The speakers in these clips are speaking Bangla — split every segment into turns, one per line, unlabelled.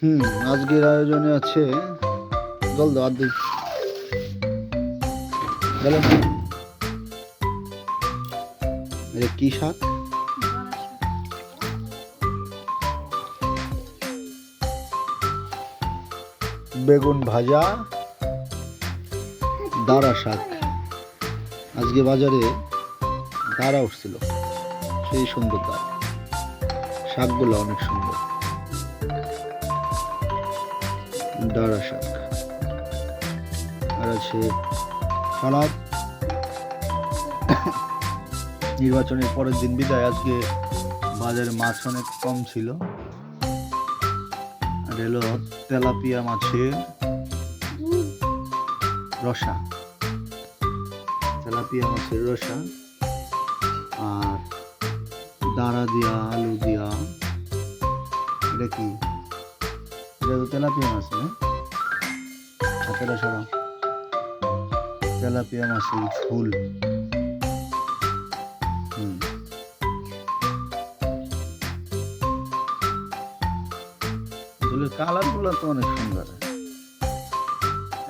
হুম, আজকের আয়োজনে আছে জল দাও দিই বলো এটা কি শাক? বেগুন ভাজা, দাঁড়া শাক। আজকে বাজারে দাঁড়া উঠছিল, সেই সুন্দর দাঁড়া। শাকগুলো অনেক সুন্দর, দাঁড়া শাক। আর আছে সালাদ। নির্বাচনের পরের দিন বিদায়, আজকে বাজারে মাছ অনেক কম ছিল। আর এলো তেলাপিয়া মাছের রসা, তেলাপিয়া মাছের রসা। আর দাঁড়া দিয়া, আলু দিয়া। এটা কি? এটা তো তেলাপিয়া মাছ না? হাতেরা সরা। তেলাপিয়া মাছের ঝোল। ঝোলের কালার গুলো তো অনেক সুন্দর।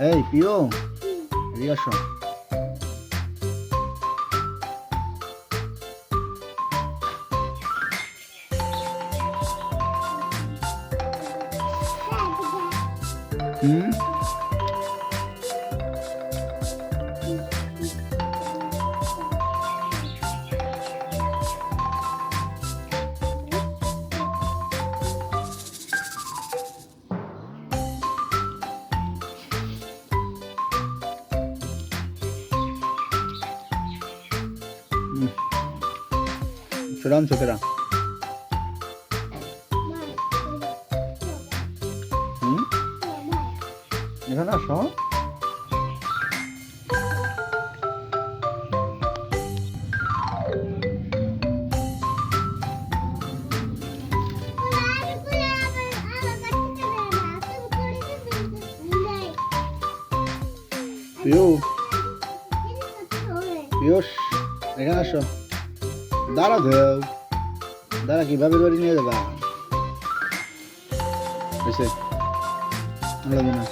এই প্রিয়, এদিকে আসো। হুম, সেটা আনছো কেরা? হুম, এখানে আসো। প্রিয়, প্রিয়স, এখানে আসো। দাঁড়া দেও, দাঁড়া কি বাপের বাড়ি নিয়ে যাবা? এসে লাগবে না।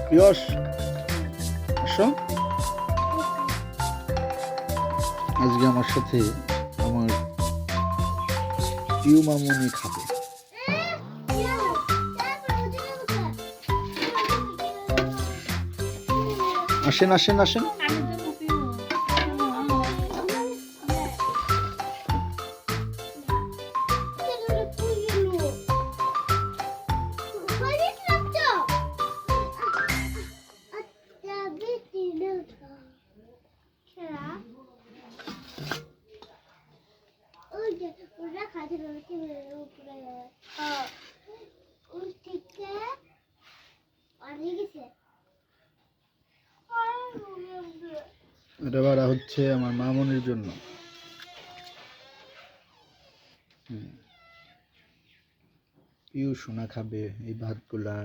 প্রিয়স, আসো। আজকে আমার সাথে আমার প্রিয় মামুনি খাবে। আসেন আসেন আসেন। এটা বাড়া হচ্ছে আমার মামুনির জন্য। পিউ সোনা খাবে এই ভাতগুলা।